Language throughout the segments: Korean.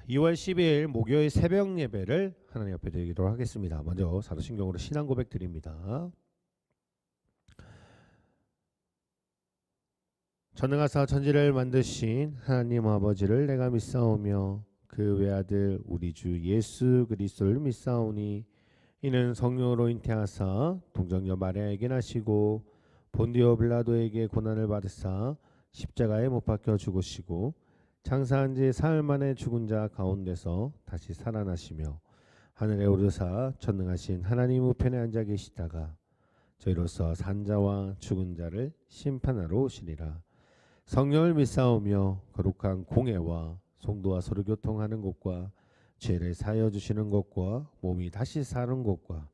2월 12일 목요일 새벽 예배를 하나님 앞에 드리도록 하겠습니다. 먼저 사도신경으로 신앙 고백 드립니다. 전능하사 천지를 만드신 하나님 아버지를 내가 믿사오며 그 외아들 우리 주 예수 그리스도를 믿사오니 이는 성령으로 잉태하사 동정녀 마리아에게 나시고 본디오 빌라도에게 고난을 받으사 십자가에 못 박혀 죽으시고 장사한 지 사흘 만에 죽은 자 가운데서 다시 살아나시며 하늘에 오르사 전능하신 하나님 우편에 앉아 계시다가 저희로서 산 자와 죽은 자를 심판하러 오시리라. 성령을 믿사오며 거룩한 공회와 성도와 서로 교통하는 것과 죄를 사하여 주시는 것과 몸이 다시 사는 것과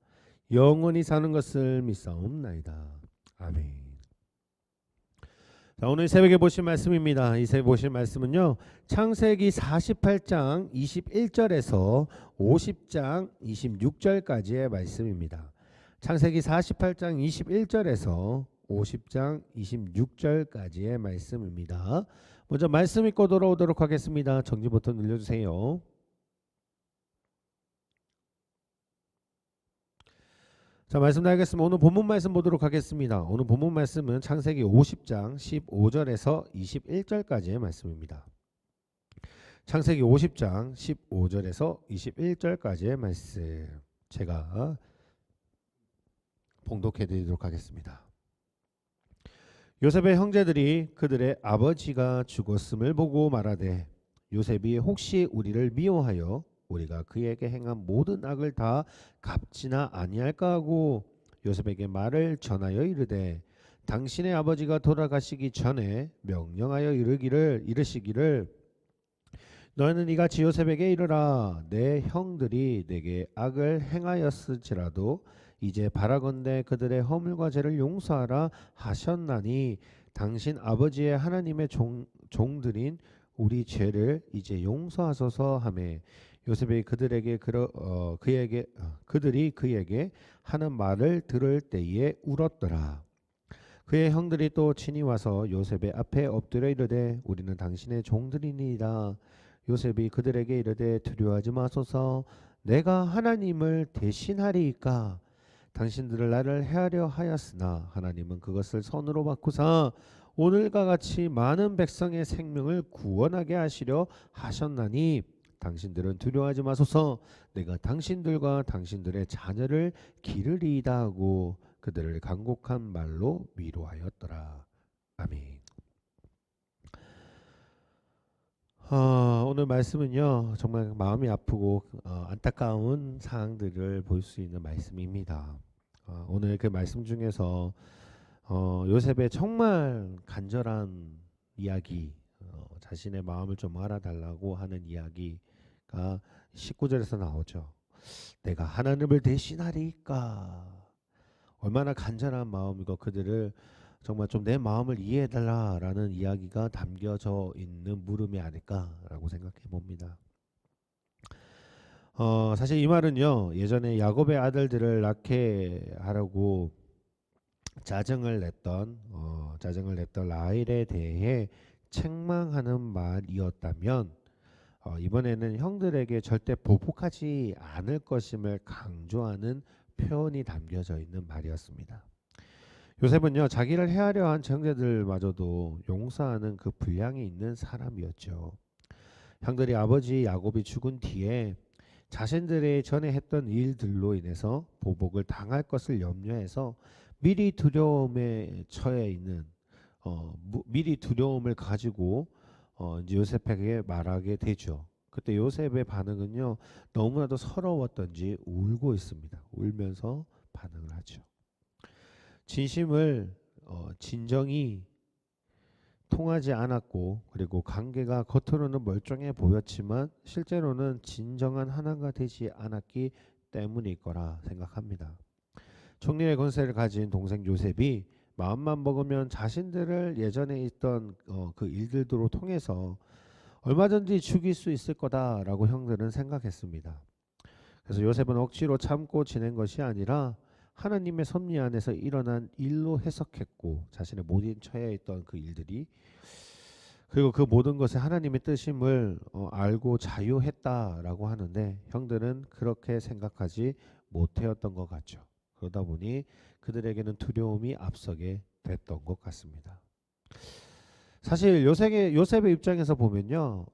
영원히 사는 것을 믿사옵나이다. 아멘. 자, 오늘 새벽에 보실 말씀입니다. 이 새벽에 보실 말씀은요, 창세기 48장 21절에서 50장 26절까지의 말씀입니다. 창세기 48장 21절에서 50장 26절까지의 말씀입니다. 먼저 말씀 읽고 돌아오도록 하겠습니다. 정지 버튼 눌러주세요. 자, 말씀 나가겠습니다. 오늘 본문 말씀 보도록 하겠습니다. 오늘 본문 말씀은 창세기 50장 15절에서 21절까지의 말씀입니다. 창세기 50장 15절에서 21절까지의 말씀 제가 봉독해 드리도록 하겠습니다. 요셉의 형제들이 그들의 아버지가 죽었음을 보고 말하되 요셉이 혹시 우리를 미워하여 우리가 그에게 행한 모든 악을 다 갚지나 아니할까 하고 요셉에게 말을 전하여 이르되 당신의 아버지가 돌아가시기 전에 명령하여 이르시기를 너는 이같이 요셉에게 이르라 내 형들이 내게 악을 행하였을지라도 이제 바라건대 그들의 허물과 죄를 용서하라 하셨나니 당신 아버지의 하나님의 종들인 우리 죄를 이제 용서하소서 하매 요셉이 그들이 그에게 하는 말을 들을 때에 울었더라. 그의 형들이 또 친히 와서 요셉의 앞에 엎드려 이르되 우리는 당신의 종들이니이다. 요셉이 그들에게 이르되 두려워하지 마소서 내가 하나님을 대신하리이까. 당신들을 나를 해하려 하였으나 하나님은 그것을 선으로 바꾸사 오늘과 같이 많은 백성의 생명을 구원하게 하시려 하셨나니 당신들은 두려워하지 마소서 내가 당신들과 당신들의 자녀를 기르리이다 하고 그들을 간곡한 말로 위로하였더라. 아멘. 오늘 말씀은요 정말 마음이 아프고 안타까운 상황들을 볼 수 있는 말씀입니다. 오늘 그 말씀 중에서 요셉의 정말 간절한 이야기, 자신의 마음을 좀 알아달라고 하는 이야기가 19절에서 나오죠. 내가 하나님을 대신하리까. 얼마나 간절한 마음이고 그들을 정말 좀 내 마음을 이해해달라라는 이야기가 담겨져 있는 물음이 아닐까라고 생각해 봅니다. 사실 이 말은요 예전에 야곱의 아들들을 낳게 하라고 자정을 냈던 라헬에 대해 책망하는 말이었다면 이번에는 형들에게 절대 보복하지 않을 것임을 강조하는 표현이 담겨져 있는 말이었습니다. 요셉은요 자기를 해하려 한 형제들마저도 용서하는 그 분량이 있는 사람이었죠. 형들이 아버지 야곱이 죽은 뒤에 자신들의 전에 했던 일들로 인해서 보복을 당할 것을 염려해서 미리 두려움에 처해 있는 미리 두려움을 가지고 이제 요셉에게 말하게 되죠. 그때 요셉의 반응은요 너무나도 서러웠던지 울고 있습니다. 울면서 반응을 하죠. 진정이 통하지 않았고 그리고 관계가 겉으로는 멀쩡해 보였지만 실제로는 진정한 하나가 되지 않았기 때문일 거라 생각합니다. 총리의 권세를 가진 동생 요셉이 마음만 먹으면 자신들을 예전에 있던 그 일들로 통해서 얼마든지 죽일 수 있을 거다라고 형들은 생각했습니다. 그래서 요셉은 억지로 참고 지낸 것이 아니라 하나님의 섭리 안에서 일어난 일로 해석했고 자신의 모든 처해 있던 그 일들이 그리고 그 모든 것에 하나님의 뜻임을 알고 자유했다라고 하는데 형들은 그렇게 생각하지 못하였던 것 같죠. 그러다 보니 그들에게는 두려움이 앞서게 됐던 것 같습니다. 사실 요셉의 입장에서 보면요,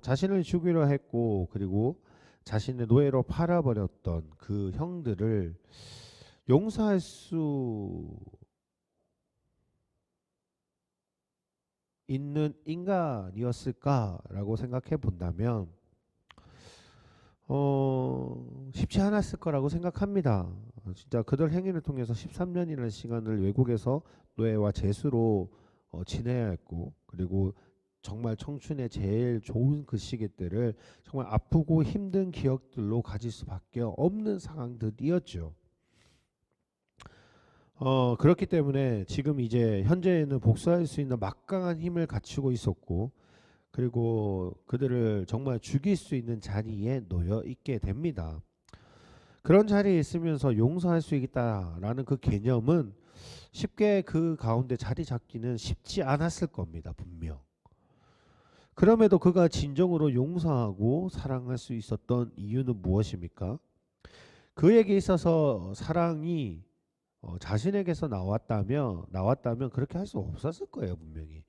자신을 죽이려 했고 그리고 자신의 노예로 팔아버렸던 그 형들을 용서할 수 있는 인간이었을까라고 생각해 본다면 쉽지 않았을 거라고 생각합니다. 진짜 그들 행위를 통해서 13년이라는 시간을 외국에서 노예와 죄수로 지내야 했고 그리고 정말 청춘의 제일 좋은 그 시기 때를 정말 아프고 힘든 기억들로 가질 수밖에 없는 상황들이었죠. 그렇기 때문에 지금 이제 현재에는 복수할 수 있는 막강한 힘을 갖추고 있었고 그리고 그들을 정말 죽일 수 있는 자리에 놓여 있게 됩니다. 그런 자리에 있으면서 용서할 수 있다라는 그 개념은 쉽게 그 가운데 자리 잡기는 쉽지 않았을 겁니다. 분명. 그럼에도 그가 진정으로 용서하고 사랑할 수 있었던 이유는 무엇입니까? 그에게 있어서 사랑이 자신에게서 나왔다면 그렇게 할 수 없었을 거예요, 분명히.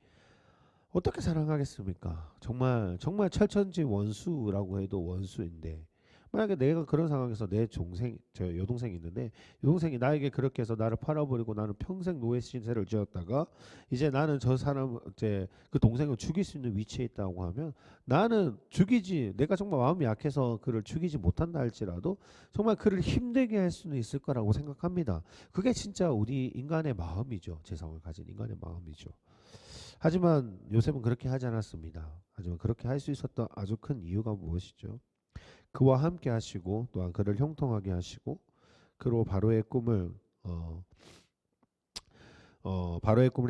어떻게 사랑하겠습니까? 정말 정말 철천지 원수라고 해도 원수인데 만약에 내가 그런 상황에서 내 동생 저 여동생이 있는데 여동생이 나에게 그렇게 해서 나를 팔아버리고 나는 평생 노예 신세를 지었다가 이제 나는 저 사람 이제 그 동생을 죽일 수 있는 위치에 있다고 하면 나는 죽이지 내가 정말 마음이 약해서 그를 죽이지 못한다 할지라도 정말 그를 힘들게 할 수는 있을 거라고 생각합니다. 그게 진짜 우리 인간의 마음이죠. 재성을 가진 인간의 마음이죠. 하지만 요셉은 그렇게 하지 않았습니다. 하지만 그렇게 할 수 있었던 아주 큰 이유가 무엇이죠? 그와 함께 하시고 또한 그를 형통하게 하시고 그로 바로의 꿈을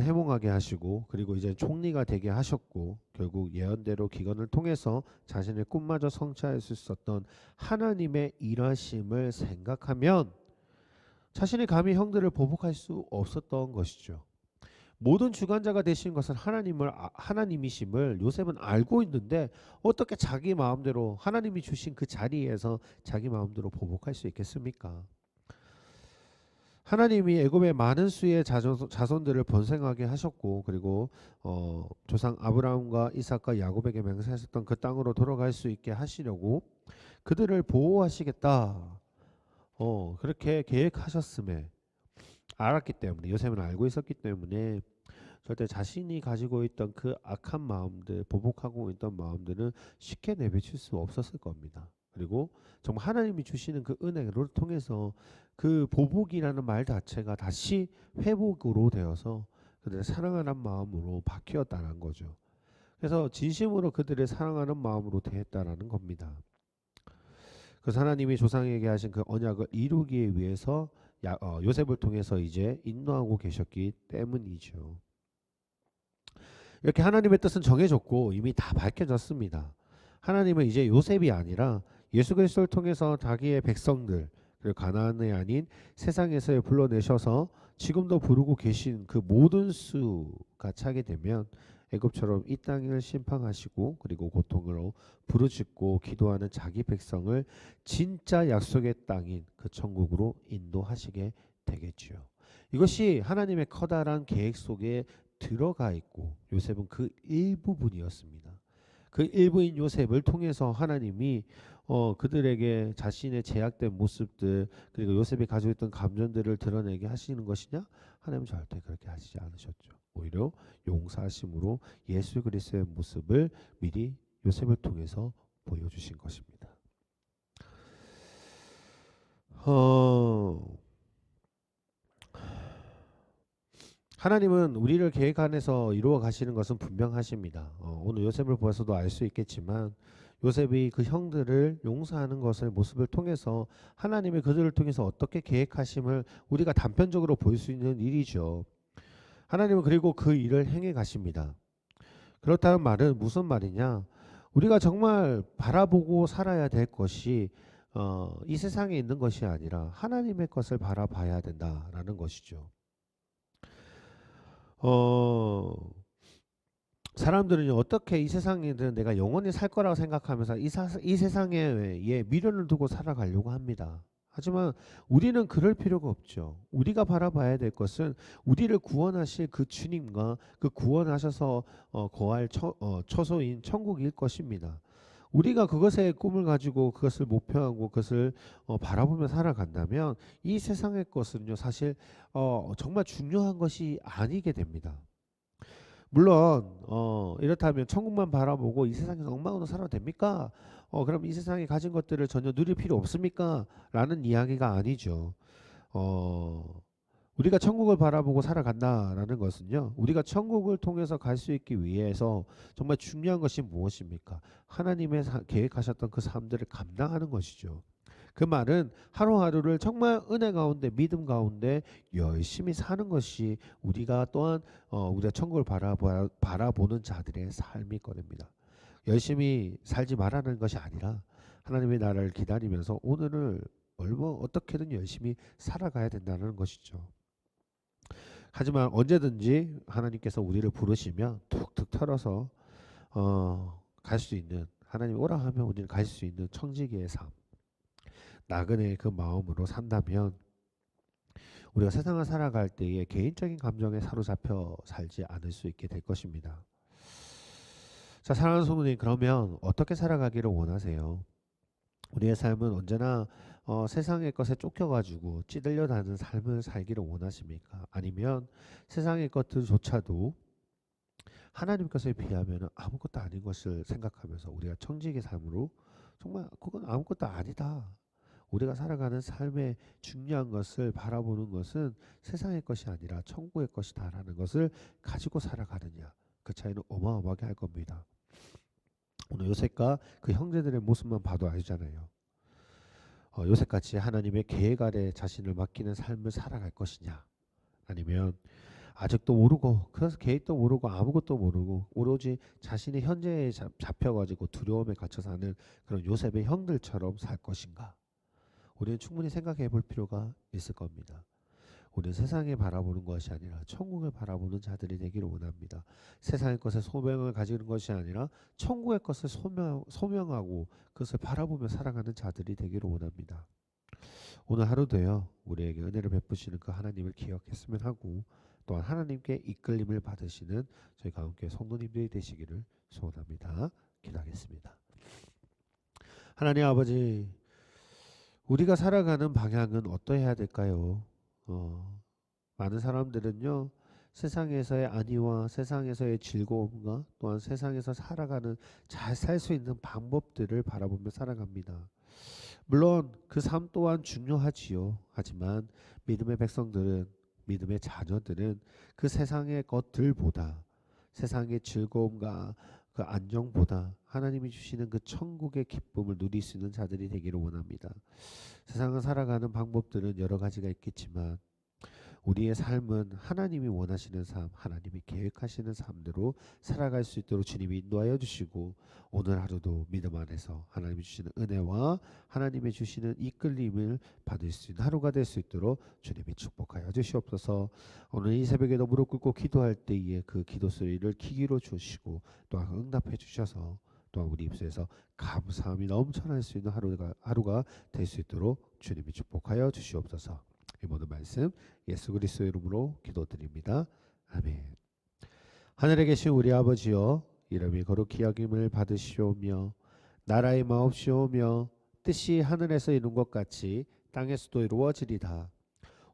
해몽하게 하시고 그리고 이제 총리가 되게 하셨고 결국 예언대로 기근을 통해서 자신의 꿈마저 성취할 수 있었던 하나님의 일하심을 생각하면 자신이 감히 형들을 보복할 수 없었던 것이죠. 모든 주관자가 되신 것은 하나님이심을 요셉은 알고 있는데 어떻게 자기 마음대로 하나님이 주신 그 자리에서 자기 마음대로 보복할 수 있겠습니까? 하나님이 애굽의 많은 수의 자손들을 번성하게 하셨고 그리고 조상 아브라함과 이삭과 야곱에게 맹세하셨던 그 땅으로 돌아갈 수 있게 하시려고 그들을 보호하시겠다. 그렇게 계획하셨음에 알았기 때문에 요셉은 알고 있었기 때문에 절대 자신이 가지고 있던 그 악한 마음들, 보복하고 있던 마음들은 쉽게 내비칠 수 없었을 겁니다. 그리고 정말 하나님이 주시는 그 은혜를 통해서 그 보복이라는 말 자체가 다시 회복으로 되어서 그들의 사랑하는 마음으로 바뀌었다는 거죠. 그래서 진심으로 그들을 사랑하는 마음으로 대했다라는 겁니다. 그래서 하나님이 조상에게 하신 그 언약을 이루기 위해서 요셉을 통해서 이제 인도하고 계셨기 때문이죠. 이렇게 하나님의 뜻은 정해졌고 이미 다 밝혀졌습니다. 하나님은 이제 요셉이 아니라 예수 그리스도를 통해서 자기의 백성들 그리고 가나안이 아닌 세상에서 불러내셔서 지금도 부르고 계신 그 모든 수가 차게 되면 애굽처럼 이 땅을 심판하시고 그리고 고통으로 부르짖고 기도하는 자기 백성을 진짜 약속의 땅인 그 천국으로 인도하시게 되겠지요. 이것이 하나님의 커다란 계획 속에 들어가 있고 요셉은 그 일부분이었습니다. 그 일부인 요셉을 통해서 하나님이 그들에게 자신의 제약된 모습들 그리고 요셉이 가지고 있던 감정들을 드러내게 하시는 것이냐? 하나님은 절대 그렇게 하시지 않으셨죠. 오히려 용서하심으로 예수 그리스도의 모습을 미리 요셉을 통해서 보여주신 것입니다. 하나님은 우리를 계획 안에서 이루어 가시는 것은 분명하십니다. 오늘 요셉을 보아서도 알 수 있겠지만 요셉이 그 형들을 용서하는 것의 모습을 통해서 하나님이 그들을 통해서 어떻게 계획하심을 우리가 단편적으로 볼 수 있는 일이죠. 하나님은 그리고 그 일을 행해 가십니다. 그렇다는 말은 무슨 말이냐? 우리가 정말 바라보고 살아야 될 것이 이 세상에 있는 것이 아니라 하나님의 것을 바라봐야 된다라는 것이죠. 어, 사람들은 어떻게 이 세상에는 내가 영원히 살 거라고 생각하면서 이 세상에 미련을 두고 살아가려고 합니다. 하지만 우리는 그럴 필요가 없죠. 우리가 바라봐야 될 것은 우리를 구원하실 그 주님과 그 구원하셔서 거할 처소인 천국일 것입니다. 우리가 그것의 꿈을 가지고 그것을 목표하고 그것을 바라보며 살아간다면 이 세상의 것은요 사실 정말 중요한 것이 아니게 됩니다. 물론 이렇다면 천국만 바라보고 이 세상에서 엉망으로 살아도 됩니까? 그럼 이 세상에 가진 것들을 전혀 누릴 필요 없습니까? 라는 이야기가 아니죠. 어, 우리가 천국을 바라보고 살아간다라는 것은요. 우리가 천국을 통해서 갈 수 있기 위해서 정말 중요한 것이 무엇입니까? 하나님의 계획하셨던 그 삶들을 감당하는 것이죠. 그 말은 하루하루를 정말 은혜 가운데 믿음 가운데 열심히 사는 것이 우리가 또한 우리가 천국을 바라보는 자들의 삶일 겁니다. 열심히 살지 말라는 것이 아니라 하나님의 나라를 기다리면서 오늘을 얼마 어떻게든 열심히 살아가야 된다는 것이죠. 하지만 언제든지 하나님께서 우리를 부르시면 툭툭 털어서 갈 수 있는 하나님 오라 하면 우리는 갈 수 있는 청지기의 삶 나그네의 그 마음으로 산다면 우리가 세상을 살아갈 때에 개인적인 감정에 사로잡혀 살지 않을 수 있게 될 것입니다. 자, 사랑하는 성도님, 그러면 어떻게 살아가기를 원하세요? 우리의 삶은 언제나 세상의 것에 쫓겨가지고 찌들려 다니는 삶을 살기를 원하십니까? 아니면 세상의 것들조차도 하나님 것에 비하면 아무것도 아닌 것을 생각하면서 우리가 청지기의 삶으로 정말 그건 아무것도 아니다. 우리가 살아가는 삶의 중요한 것을 바라보는 것은 세상의 것이 아니라 천국의 것이다라는 것을 가지고 살아가느냐. 그 차이는 어마어마하게 할 겁니다. 오늘 요셉과 그 형제들의 모습만 봐도 알잖아요. 요셉같이 하나님의 계획 아래 자신을 맡기는 삶을 살아갈 것이냐. 아니면 아직도 모르고 그래서 계획도 모르고 아무것도 모르고 오로지 자신의 현재에 잡혀가지고 두려움에 갇혀 사는 그런 요셉의 형들처럼 살 것인가. 우리는 충분히 생각해 볼 필요가 있을 겁니다. 우리는 세상에 바라보는 것이 아니라 천국을 바라보는 자들이 되기를 원합니다. 세상의 것에 소명을 가지는 것이 아니라 천국의 것을 소명하고 그것을 바라보며 살아가는 자들이 되기를 원합니다. 오늘 하루도요 우리에게 은혜를 베푸시는 그 하나님을 기억했으면 하고 또한 하나님께 이끌림을 받으시는 저희 가운데 성도님들이 되시기를 소원합니다. 기도하겠습니다. 하나님 아버지, 우리가 살아가는 방향은 어떠해야 될까요? 많은 사람들은요 세상에서의 안위와 세상에서의 즐거움과 또한 세상에서 살아가는 잘 살 수 있는 방법들을 바라보며 살아갑니다. 물론 그 삶 또한 중요하지요. 하지만 믿음의 백성들은 믿음의 자녀들은 그 세상의 것들보다 세상의 즐거움과 그 안정보다 하나님이 주시는 그 천국의 기쁨을 누릴 수 있는 자들이 되기를 원합니다. 세상을 살아가는 방법들은 여러 가지가 있겠지만 우리의 삶은 하나님이 원하시는 삶, 하나님이 계획하시는 삶대로 살아갈 수 있도록 주님이 인도하여 주시고 오늘 하루도 믿음 안에서 하나님이 주시는 은혜와 하나님이 주시는 이끌림을 받을 수 있는 하루가 될 수 있도록 주님이 축복하여 주시옵소서. 오늘 이 새벽에도 무릎 꿇고 기도할 때에 그 기도 소리를 귀기로 주시고 또한 응답해 주셔서 또한 우리 입술에서 감사함이 넘쳐날 수 있는 하루가 될 수 있도록 주님이 축복하여 주시옵소서. 이 모든 말씀 예수 그리스도의 이름으로 기도드립니다. 아멘. 하늘에 계신 우리 아버지여, 이름이 거룩히 여김을 받으시오며 나라의 마옵시오며 뜻이 하늘에서 이룬 것 같이 땅에서도 이루어지리다.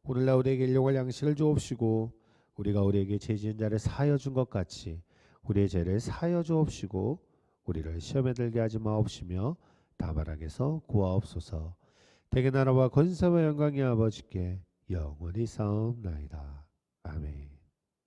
오늘날 우리에게 일용할 양식을 주옵시고 우리가 우리에게 죄 지은 자를 사하여 준 것 같이 우리의 죄를 사하여 주옵시고 우리를 시험에 들게 하지 마옵시며 다만 악에서 구하옵소서. 대개 나라와 권세와 영광이 아버지께 영원히 싸움나이다. 아멘.